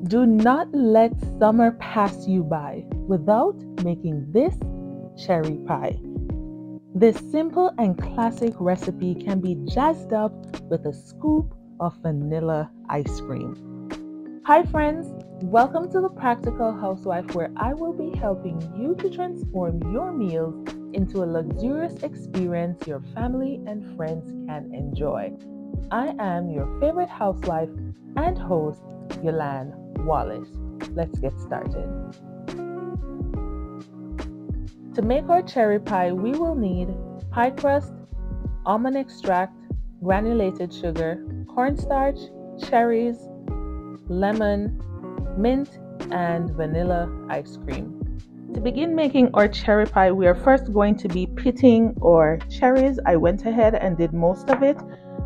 Do not let summer pass you by without making this cherry pie. This simple and classic recipe can be jazzed up with a scoop of vanilla ice cream. Hi friends, welcome to the Practical Housewife, where I will be helping you to transform your meals into a luxurious experience your family and friends can enjoy. I am your favorite housewife and host, Yolande Wallace. Let's get started. To make our cherry pie, we will need pie crust, almond extract, granulated sugar, cornstarch, cherries, lemon, mint, and vanilla ice cream. To begin making our cherry pie, we are first going to be pitting our cherries. I went ahead and did most of it,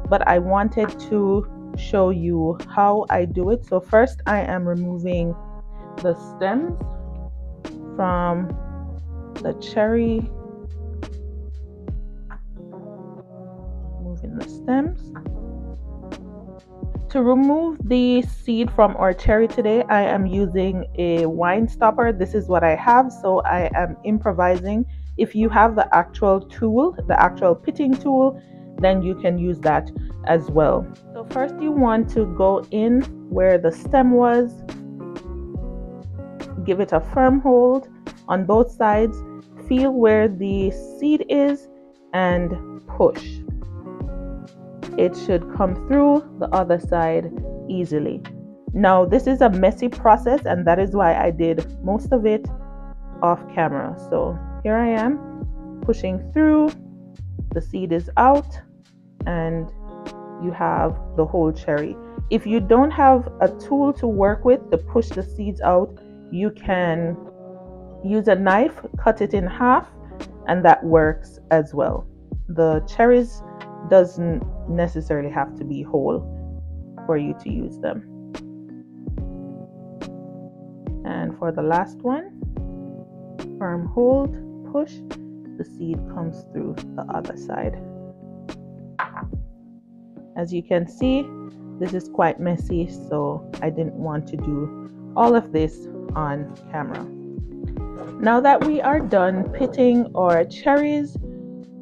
but I wanted to show you how I do it. So first I am removing the stems from the cherry, removing the stems. To remove the seed from our cherry today, I am using a wine stopper. This is what I have, so I am improvising. If you have the actual tool, the actual pitting tool, then you can use that as well. So first you want to go in where the stem was, give it a firm hold on both sides, feel where the seed is, and push. It should come through the other side easily. Now this is a messy process, and that is why I did most of it off camera. So here I am pushing through, the seed is out, and you have the whole cherry. If you don't have a tool to work with to push the seeds out, you can use a knife, cut it in half, and that works as well. The cherries doesn't necessarily have to be whole for you to use them. And for the last one, firm hold, push, the seed comes through the other side. As you can see, this is quite messy, so I didn't want to do all of this on camera. Now that we are done pitting our cherries,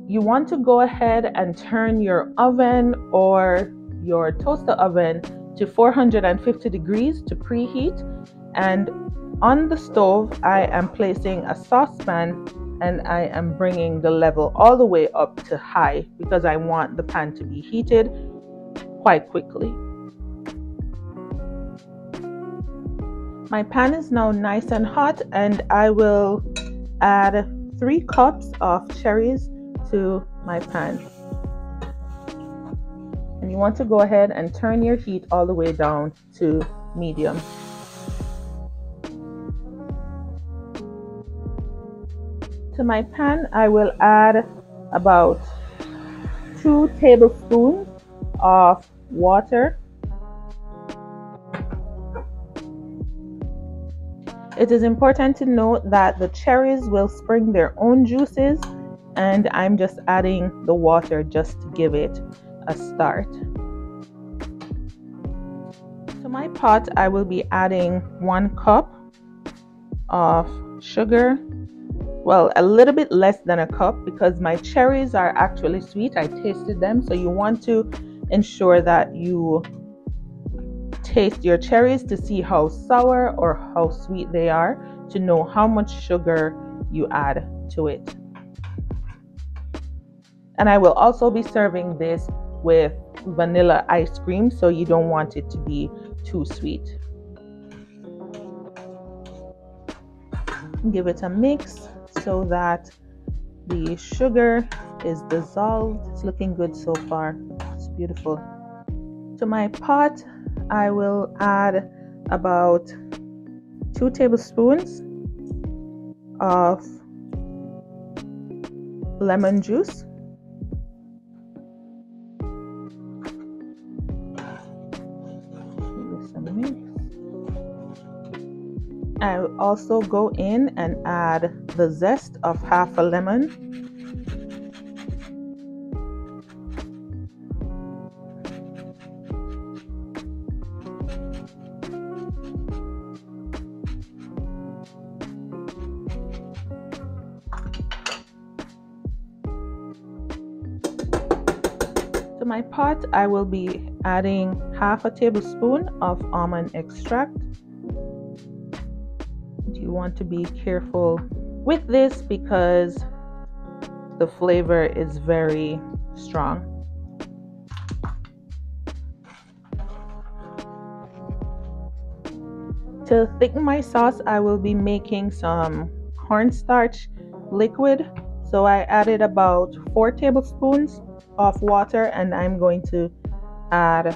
you want to go ahead and turn your oven or your toaster oven to 450 degrees to preheat. And on the stove, I am placing a saucepan and I am bringing the level all the way up to high because I want the pan to be heated quite quickly. My pan is now nice and hot, and I will add 3 cups of cherries to my pan. And you want to go ahead and turn your heat all the way down to medium. To my pan, I will add about 2 tablespoons of water. It is important to note that the cherries will spring their own juices, and I'm just adding the water just to give it a start. To my pot, I will be adding 1 cup of sugar. Well, a little bit less than a cup because my cherries are actually sweet. I tasted them, so you want to ensure that you taste your cherries to see how sour or how sweet they are, to know how much sugar you add to it. And I will also be serving this with vanilla ice cream, so you don't want it to be too sweet. Give it a mix so that the sugar is dissolved. It's looking good so far. It's beautiful. To my pot, I will add about 2 tablespoons of lemon juice. Give this a mix. I will also go in and add the zest of half a lemon. my pot, I will be adding half a tablespoon of almond extract. You want to be careful with this because the flavor is very strong. To thicken my sauce, I will be making some cornstarch liquid. So I added about 4 tablespoons of water, and I'm going to add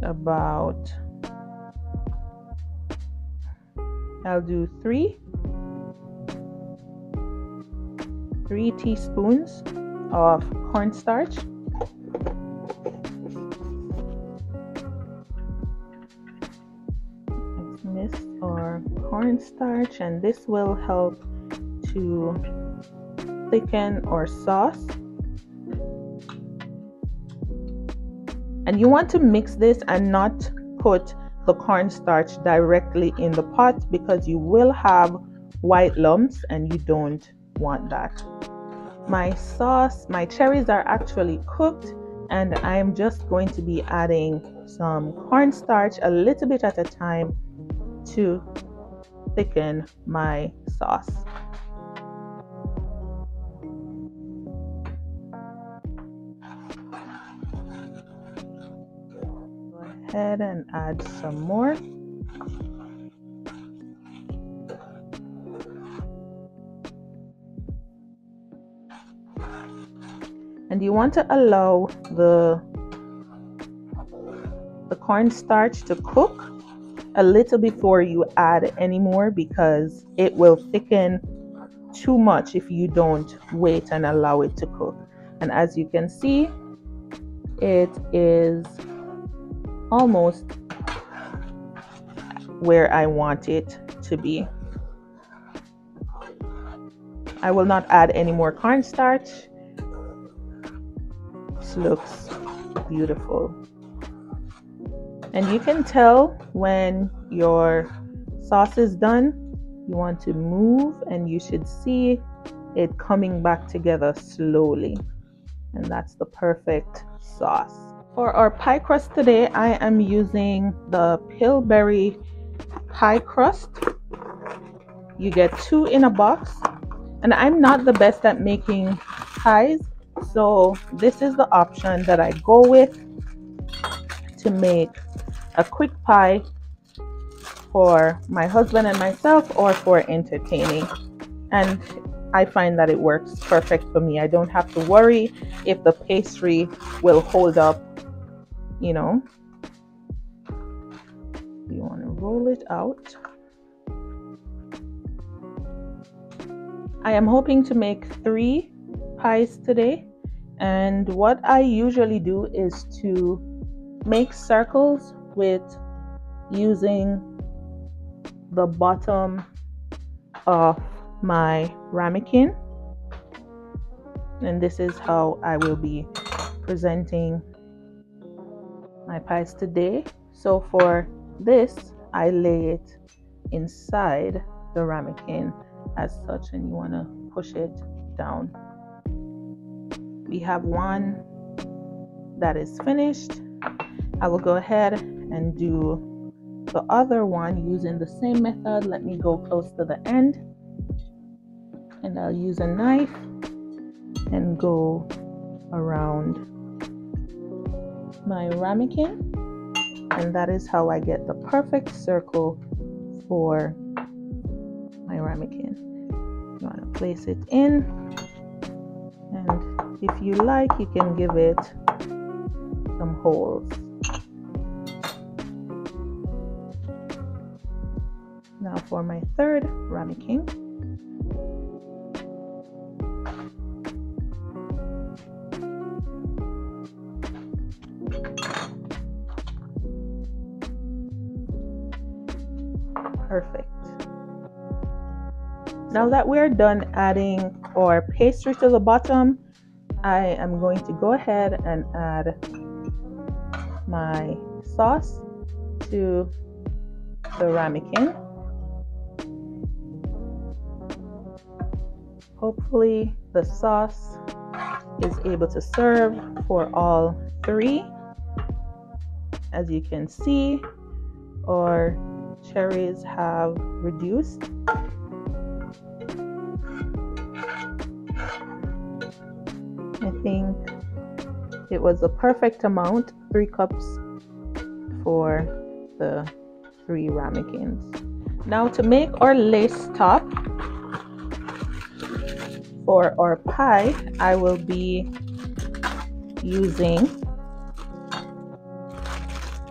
about, I'll do 3 teaspoons of cornstarch. Let's mix our cornstarch, and this will help to thicken our sauce. And you want to mix this and not put the cornstarch directly in the pot because you will have white lumps and you don't want that. My sauce, my cherries are actually cooked, and I'm just going to be adding some cornstarch a little bit at a time to thicken my sauce. Go ahead and add some more. And you want to allow the cornstarch to cook a little before you add any more, because it will thicken too much if you don't wait and allow it to cook. And as you can see, it is almost where I want it to be. I will not add any more cornstarch. This looks beautiful. And you can tell when your sauce is done. You want to move, and you should see it coming back together slowly. And that's the perfect sauce. For our pie crust today, I am using the Pillsbury pie crust. You get 2 in a box. And I'm not the best at making pies, so this is the option that I go with to make a quick pie for my husband and myself, or for entertaining. And I find that it works perfect for me. I don't have to worry if the pastry will hold up, you know. You want to roll it out. I am hoping to make 3 pies today, and what I usually do is to make circles with using the bottom of my ramekin, and this is how I will be presenting my pies today. So for this, I lay it inside the ramekin as such, and you want to push it down. We have one that is finished. I will go ahead and do the other one using the same method. Let me go close to the end, and I'll use a knife and go around my ramekin, and that is how I get the perfect circle for my ramekin. You want to place it in, and if you like, you can give it some holes. Now for my third ramekin. Perfect. Now that we're done adding our pastry to the bottom, I am going to go ahead and add my sauce to the ramekin. Hopefully the sauce is able to serve for all three. As you can see, our cherries have reduced. I think it was the perfect amount, 3 cups for the 3 ramekins. Now to make our lace top for our pie, I will be using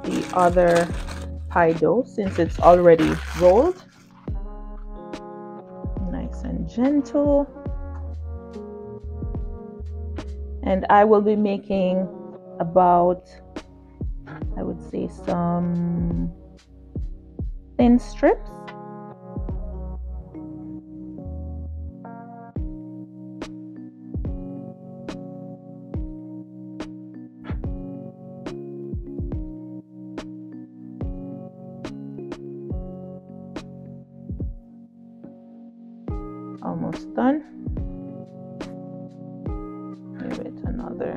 the other pie dough since it's already rolled. Nice and gentle. And I will be making about, I would say, some thin strips. Almost done. Give it another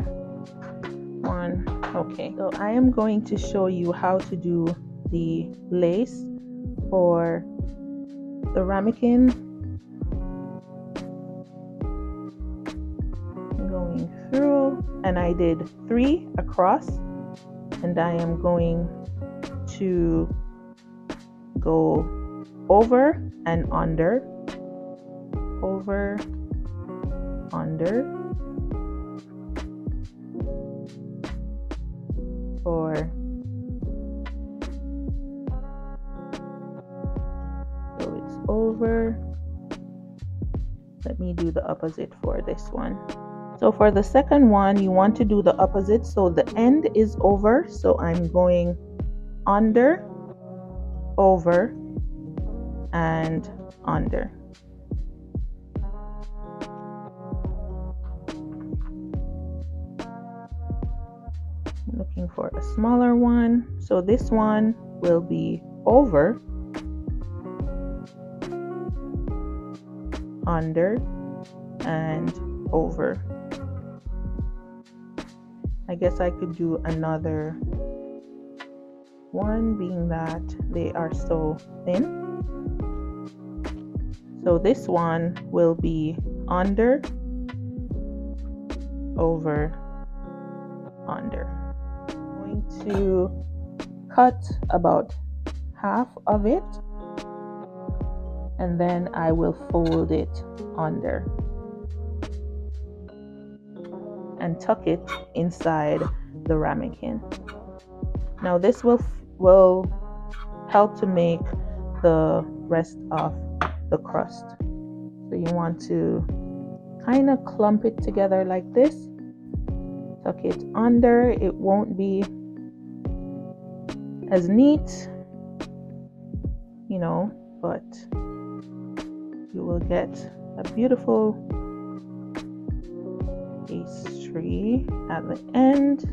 one. Okay, so I am going to show you how to do the lace for the ramekin. Going through, and I did 3 across, and I am going to go over and under, over, under, for so it's over. Let me do the opposite for this one. So for the second one, you want to do the opposite, so the end is over, so I'm going under, over, and under. Looking for a smaller one, so this one will be over, under, and over. I guess I could do another one, being that they are so thin. So this one will be under, over, under. I'm going to cut about half of it, and then I will fold it under and tuck it inside the ramekin. Now this will help to make the rest of the crust. So you want to kind of clump it together like this. Tuck it under. It won't be as neat, you know, but you will get a beautiful pastry at the end.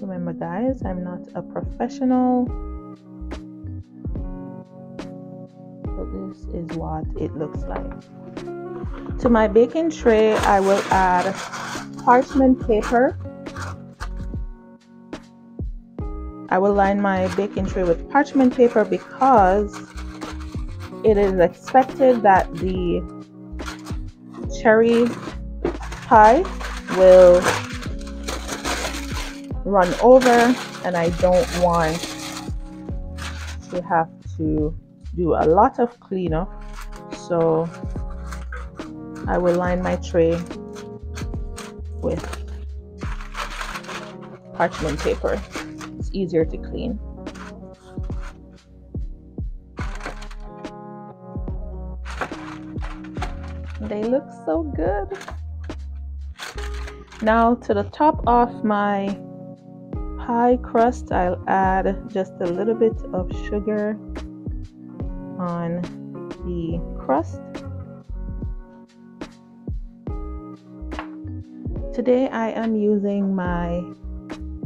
Remember guys, I'm not a professional, so this is what it looks like. To my baking tray, I will add parchment paper. I will line my baking tray with parchment paper because it is expected that the cherry pie will run over, and I don't want to have to do a lot of cleanup, so I will line my tray with parchment paper. It's easier to clean. They look so good. Now to the top of my pie crust, I'll add just a little bit of sugar on the crust. Today I am using my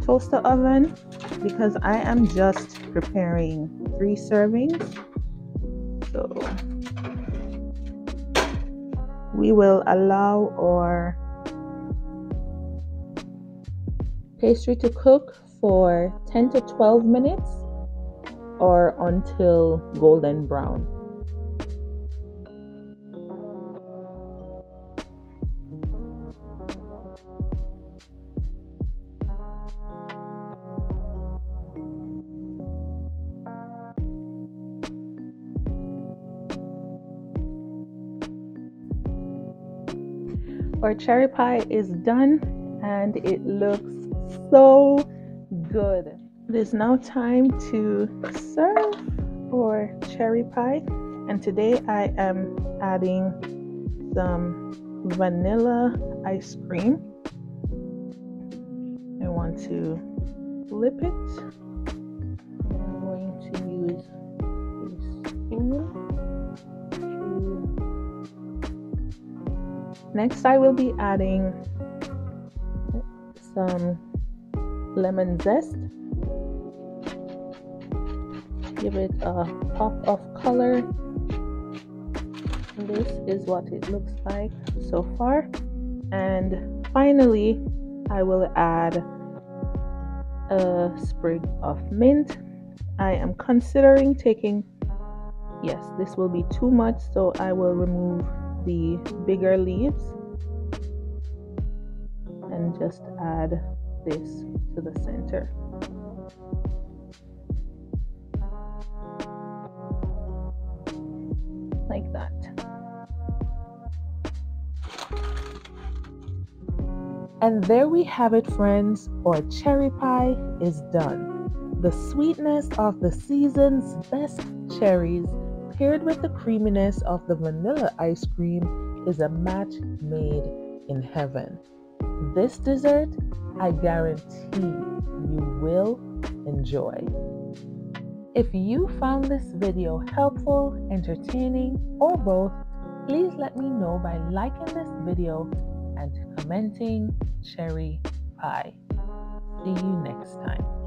toaster oven because I am just preparing 3 servings. So we will allow our pastry to cook for 10 to 12 minutes or until golden brown. Our cherry pie is done and it looks so good. It is now time to serve our cherry pie, and today I am adding some vanilla ice cream. I want to flip it. I'm going to use a spoon. Next, I will be adding some lemon zest. Give it a pop of color. This is what it looks like so far. And finally, I will add a sprig of mint. I am considering taking, yes, this will be too much, so I will remove the bigger leaves and just add this to the center. Like that. And there we have it, friends. Our cherry pie is done. The sweetness of the season's best cherries paired with the creaminess of the vanilla ice cream is a match made in heaven. This dessert, I guarantee you will enjoy. If you found this video helpful, entertaining, or both, please let me know by liking this video and commenting cherry pie. See you next time.